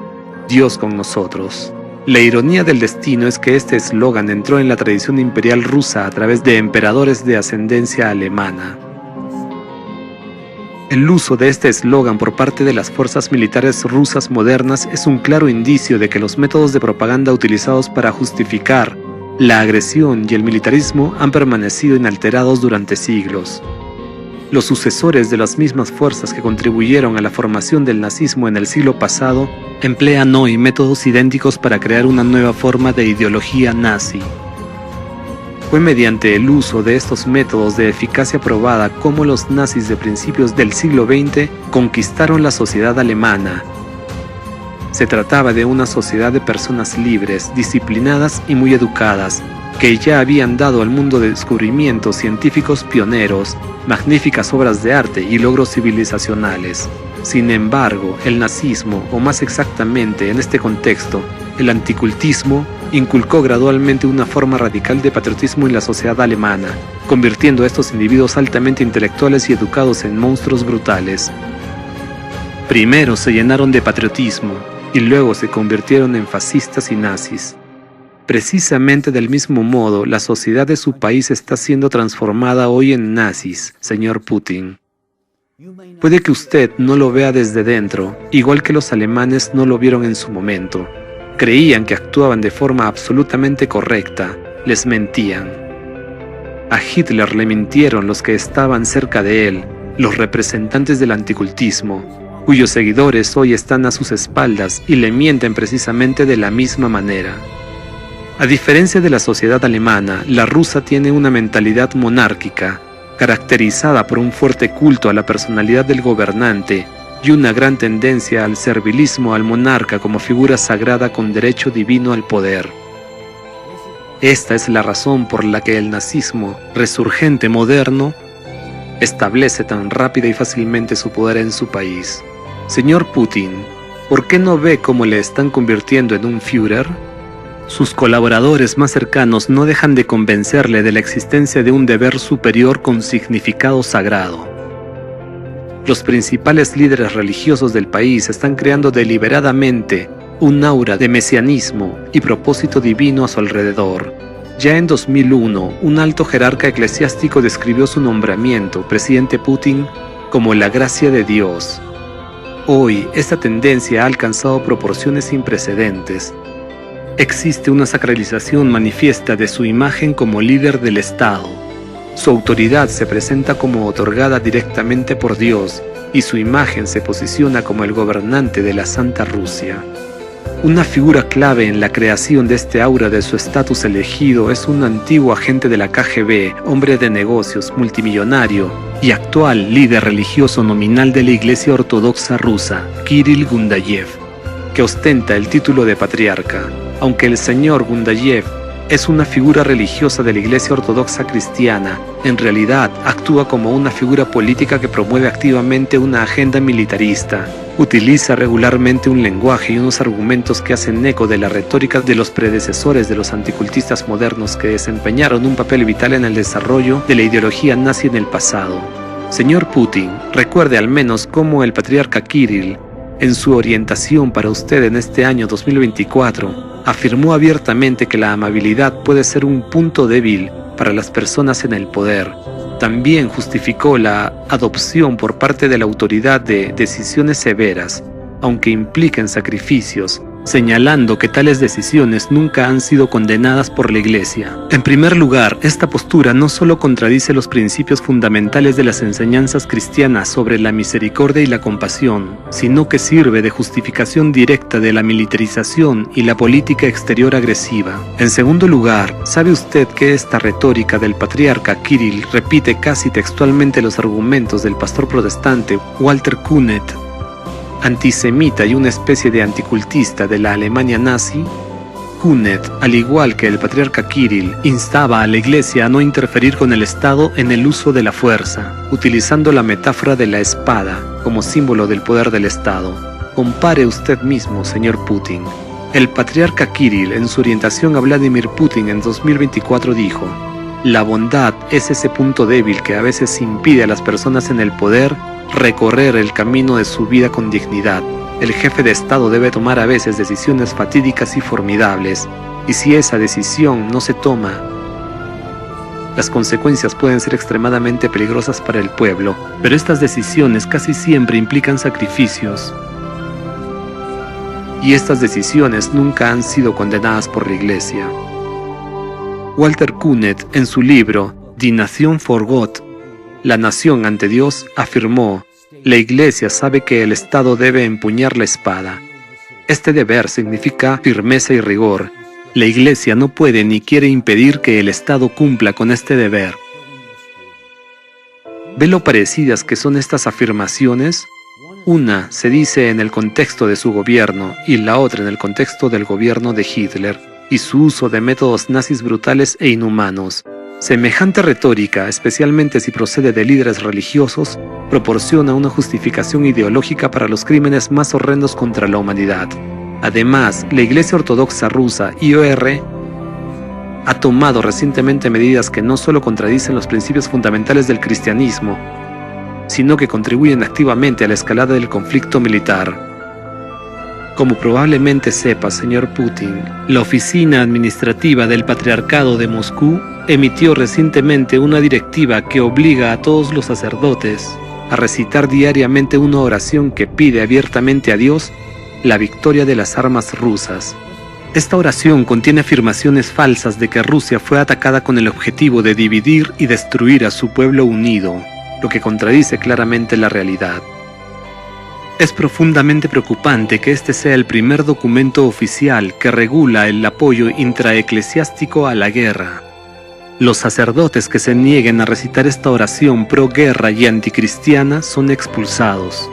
Dios con nosotros. La ironía del destino es que este eslogan entró en la tradición imperial rusa a través de emperadores de ascendencia alemana. El uso de este eslogan por parte de las fuerzas militares rusas modernas es un claro indicio de que los métodos de propaganda utilizados para justificar la agresión y el militarismo han permanecido inalterados durante siglos. los sucesores de las mismas fuerzas que contribuyeron a la formación del nazismo en el siglo pasado emplean hoy métodos idénticos para crear una nueva forma de ideología nazi. Fue mediante el uso de estos métodos de eficacia probada como los nazis de principios del siglo XX conquistaron la sociedad alemana. Se trataba de una sociedad de personas libres, disciplinadas y muy educadas, que ya habían dado al mundo descubrimientos científicos pioneros, magníficas obras de arte y logros civilizacionales. Sin embargo, el nazismo, o más exactamente en este contexto, el anticultismo, inculcó gradualmente una forma radical de patriotismo en la sociedad alemana, convirtiendo a estos individuos altamente intelectuales y educados en monstruos brutales. Primero se llenaron de patriotismo, y luego se convirtieron en fascistas y nazis. Precisamente del mismo modo, la sociedad de su país está siendo transformada hoy en nazis, señor Putin. Puede que usted no lo vea desde dentro, igual que los alemanes no lo vieron en su momento. Creían que actuaban de forma absolutamente correcta, les mentían. A Hitler le mintieron los que estaban cerca de él, los representantes del anticultismo, cuyos seguidores hoy están a sus espaldas y le mienten precisamente de la misma manera. A diferencia de la sociedad alemana, la rusa tiene una mentalidad monárquica, caracterizada por un fuerte culto a la personalidad del gobernante y una gran tendencia al servilismo al monarca como figura sagrada con derecho divino al poder. Esta es la razón por la que el nazismo, resurgente moderno, establece tan rápida y fácilmente su poder en su país. Señor Putin, ¿por qué no ve cómo le están convirtiendo en un Führer? Sus colaboradores más cercanos no dejan de convencerle de la existencia de un deber superior con significado sagrado. Los principales líderes religiosos del país están creando deliberadamente un aura de mesianismo y propósito divino a su alrededor. Ya en 2001, un alto jerarca eclesiástico describió su nombramiento, presidente Putin, como la gracia de Dios. Hoy, esta tendencia ha alcanzado proporciones sin precedentes. Existe una sacralización manifiesta de su imagen como líder del Estado. Su autoridad se presenta como otorgada directamente por Dios y su imagen se posiciona como el gobernante de la Santa Rusia. Una figura clave en la creación de este aura de su estatus elegido es un antiguo agente de la KGB, hombre de negocios, multimillonario y actual líder religioso nominal de la Iglesia Ortodoxa rusa, Kirill Gundayev, que ostenta el título de patriarca. Aunque el señor Gundayev es una figura religiosa de la Iglesia Ortodoxa cristiana, en realidad actúa como una figura política que promueve activamente una agenda militarista. Utiliza regularmente un lenguaje y unos argumentos que hacen eco de la retórica de los predecesores de los anticultistas modernos que desempeñaron un papel vital en el desarrollo de la ideología nazi en el pasado. Señor Putin, recuerde al menos cómo el patriarca Kirill, en su orientación para usted en este año 2024, afirmó abiertamente que la amabilidad puede ser un punto débil para las personas en el poder. También justificó la adopción por parte de la autoridad de decisiones severas, aunque impliquen sacrificios, señalando que tales decisiones nunca han sido condenadas por la Iglesia. En primer lugar, esta postura no solo contradice los principios fundamentales de las enseñanzas cristianas sobre la misericordia y la compasión, sino que sirve de justificación directa de la militarización y la política exterior agresiva. En segundo lugar, ¿sabe usted que esta retórica del patriarca Kirill repite casi textualmente los argumentos del pastor protestante Walter Künneth, antisemita y una especie de anticultista de la Alemania nazi? Künneth, al igual que el patriarca Kirill, instaba a la Iglesia a no interferir con el Estado en el uso de la fuerza, utilizando la metáfora de la espada como símbolo del poder del Estado. Compare usted mismo, señor Putin. El patriarca Kirill, en su orientación a Vladimir Putin en 2024, dijo: «La bondad es ese punto débil que a veces impide a las personas en el poder recorrer el camino de su vida con dignidad. El jefe de Estado debe tomar a veces decisiones fatídicas y formidables, y si esa decisión no se toma, las consecuencias pueden ser extremadamente peligrosas para el pueblo, pero estas decisiones casi siempre implican sacrificios, y estas decisiones nunca han sido condenadas por la Iglesia». Walter Künneth, en su libro Die Nation vor Gott, la nación ante Dios afirmó: la Iglesia sabe que el Estado debe empuñar la espada. Este deber significa firmeza y rigor. La Iglesia no puede ni quiere impedir que el Estado cumpla con este deber. ¿Ve lo parecidas que son estas afirmaciones? Una se dice en el contexto de su gobierno y la otra en el contexto del gobierno de Hitler y su uso de métodos nazis brutales e inhumanos. Semejante retórica, especialmente si procede de líderes religiosos, proporciona una justificación ideológica para los crímenes más horrendos contra la humanidad. Además, la Iglesia Ortodoxa Rusa, IOR, ha tomado recientemente medidas que no solo contradicen los principios fundamentales del cristianismo, sino que contribuyen activamente a la escalada del conflicto militar. Como probablemente sepa, señor Putin, la Oficina Administrativa del Patriarcado de Moscú emitió recientemente una directiva que obliga a todos los sacerdotes a recitar diariamente una oración que pide abiertamente a Dios la victoria de las armas rusas. Esta oración contiene afirmaciones falsas de que Rusia fue atacada con el objetivo de dividir y destruir a su pueblo unido, lo que contradice claramente la realidad. Es profundamente preocupante que este sea el primer documento oficial que regula el apoyo intraeclesiástico a la guerra. Los sacerdotes que se nieguen a recitar esta oración pro-guerra y anticristiana son expulsados.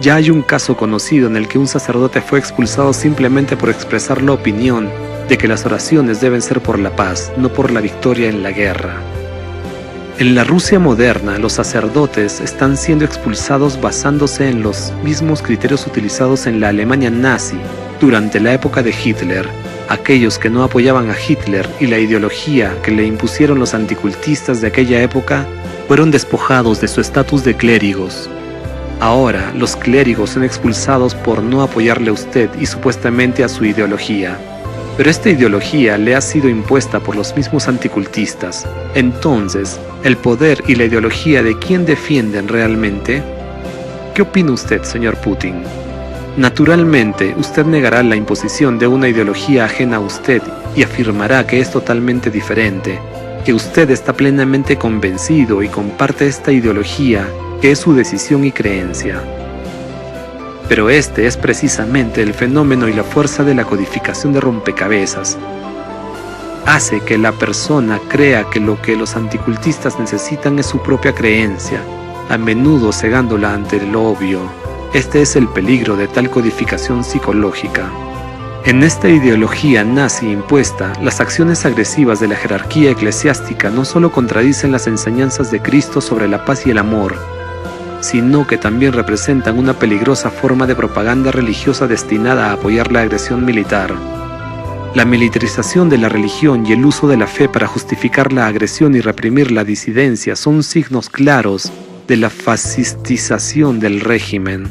Ya hay un caso conocido en el que un sacerdote fue expulsado simplemente por expresar la opinión de que las oraciones deben ser por la paz, no por la victoria en la guerra. En la Rusia moderna, los sacerdotes están siendo expulsados basándose en los mismos criterios utilizados en la Alemania nazi durante la época de Hitler. Aquellos que no apoyaban a Hitler y la ideología que le impusieron los anticultistas de aquella época fueron despojados de su estatus de clérigos. Ahora, los clérigos son expulsados por no apoyarle a usted y supuestamente a su ideología. Pero esta ideología le ha sido impuesta por los mismos anticultistas. Entonces, ¿el poder y la ideología de quién defienden realmente? ¿Qué opina usted, señor Putin? Naturalmente, usted negará la imposición de una ideología ajena a usted y afirmará que es totalmente diferente, que usted está plenamente convencido y comparte esta ideología, que es su decisión y creencia. Pero este es precisamente el fenómeno y la fuerza de la codificación de rompecabezas. Hace que la persona crea que lo que los anticultistas necesitan es su propia creencia, a menudo cegándola ante lo obvio. Este es el peligro de tal codificación psicológica. En esta ideología nazi impuesta, las acciones agresivas de la jerarquía eclesiástica no solo contradicen las enseñanzas de Cristo sobre la paz y el amor, sino que también representan una peligrosa forma de propaganda religiosa destinada a apoyar la agresión militar. La militarización de la religión y el uso de la fe para justificar la agresión y reprimir la disidencia son signos claros de la fascistización del régimen.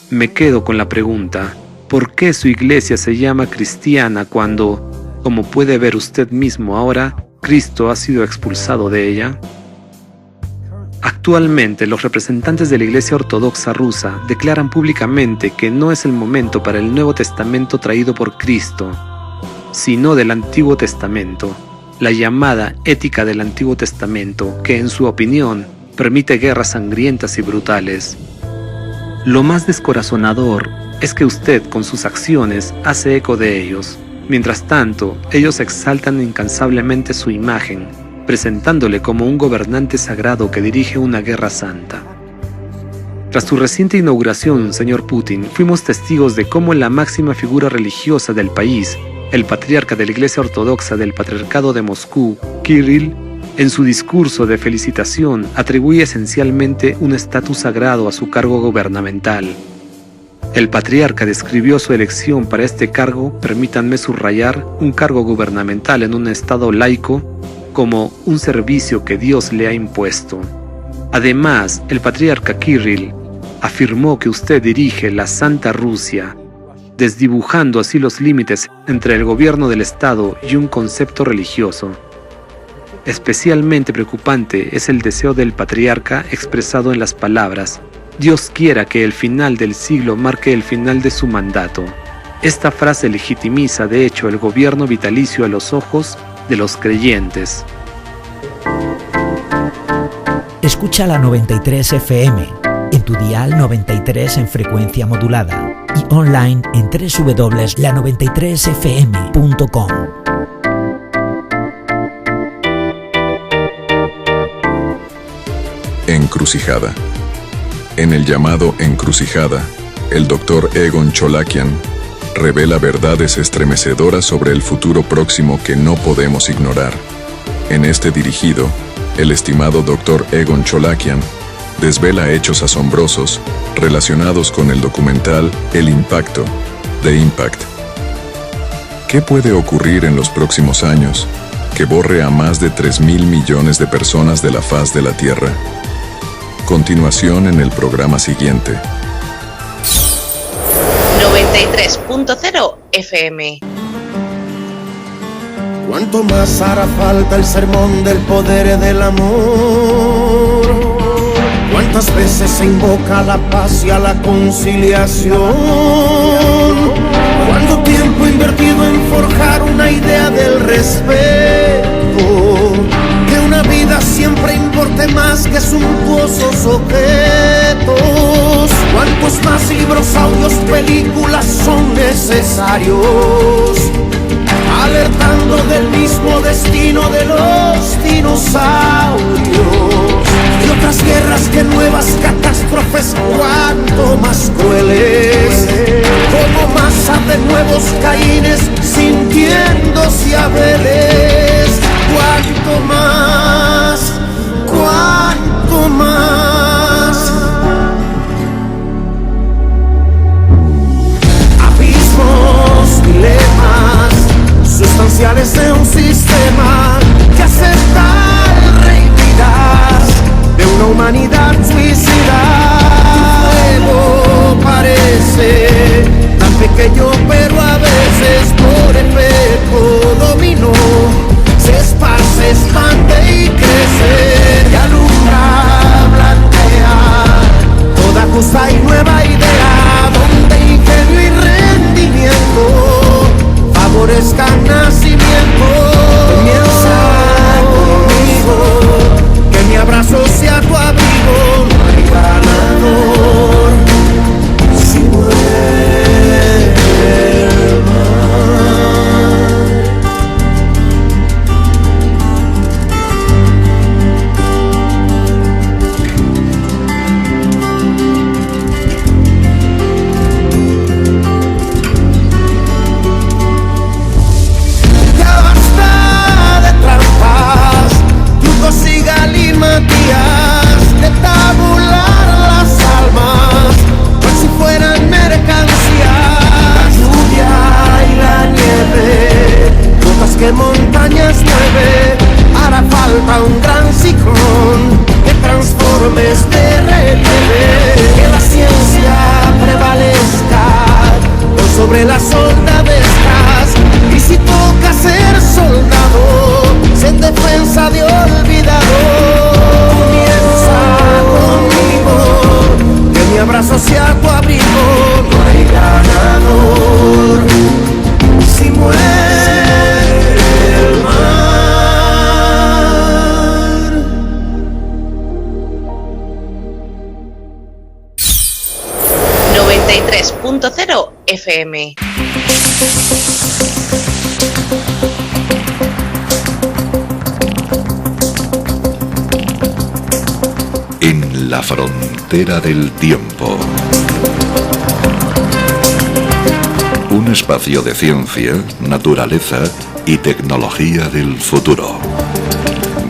Me quedo con la pregunta, ¿por qué su iglesia se llama cristiana cuando, como puede ver usted mismo ahora, Cristo ha sido expulsado de ella? Actualmente, los representantes de la Iglesia Ortodoxa rusa declaran públicamente que no es el momento para el Nuevo Testamento traído por Cristo, sino del Antiguo Testamento, la llamada ética del Antiguo Testamento, que en su opinión permite guerras sangrientas y brutales. Lo más descorazonador es que usted con sus acciones hace eco de ellos. Mientras tanto, ellos exaltan incansablemente su imagen, presentándole como un gobernante sagrado que dirige una guerra santa. Tras su reciente inauguración, señor Putin, fuimos testigos de cómo la máxima figura religiosa del país, el patriarca de la Iglesia Ortodoxa del Patriarcado de Moscú, Kirill, en su discurso de felicitación atribuye esencialmente un estatus sagrado a su cargo gubernamental. El patriarca describió su elección para este cargo, permítanme subrayar, un cargo gubernamental en un estado laico, como un servicio que Dios le ha impuesto. Además, el patriarca Kirill afirmó que usted dirige la Santa Rusia, desdibujando así los límites entre el gobierno del Estado y un concepto religioso. Especialmente preocupante es el deseo del patriarca expresado en las palabras: Dios quiera que el final del siglo marque el final de su mandato. Esta frase legitimiza de hecho el gobierno vitalicio a los ojos de los creyentes. Escucha la 93 FM, en tu dial 93 en frecuencia modulada y online en www.la93fm.com. Encrucijada. En el llamado Encrucijada, el Dr. Egon Cholakian revela verdades estremecedoras sobre el futuro próximo que no podemos ignorar. En este dirigido, el estimado Dr. Egon Cholakian desvela hechos asombrosos relacionados con el documental El Impacto, The Impact. ¿Qué puede ocurrir en los próximos años que borre a más de 3.000 millones de personas de la faz de la Tierra? Continuación en el programa siguiente. 93.0 FM. ¿Cuánto más hará falta el sermón del poder del amor? ¿Cuántas veces se invoca a la paz y a la conciliación? ¿Cuánto tiempo invertido en forjar una idea del respeto? Que una vida siempre importe más que suntuosos objetos. ¿Cuántos más libros, audios, películas son necesarios? Alertando del mismo destino de los dinosaurios. Y otras guerras que nuevas catástrofes, cuanto más crueles. Como masa de nuevos Caínes sintiéndose Abeles. Cuanto más, cuanto más. Abismos, dilemas sustanciales de un sistema que acepta el rey Midas de una humanidad suicida. Luego parece tan pequeño, pero a veces por efecto dominó se esparce, expande y crece y alumbra, blanquea toda justa y nueva idea donde ingenio y rendimiento favorezcan nacimiento. Comienza conmigo, que mi abrazo sea tu abrigo. No hay ganador si muere el mar. De tabular las almas, como si fueran mercancías. La lluvia y la nieve, gotas que montañas mueve. Hará falta un gran ciclón que transforme este relieve. Que la ciencia prevalezca por sobre las soldadescas. Y si toca ser soldado, sé en defensa de olvidado. Conmigo, que mi abrazo sea tu abrigo. No hay ganador si muere el mar. 93.0 FM. En la frontera del tiempo. Un espacio de ciencia, naturaleza y tecnología del futuro.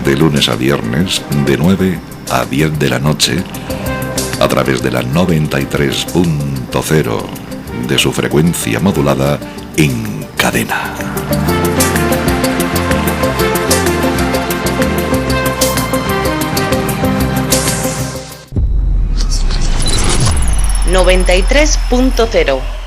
De lunes a viernes, de 9 a 10 de la noche, a través de la 93.0 de su frecuencia modulada en cadena. ...93.0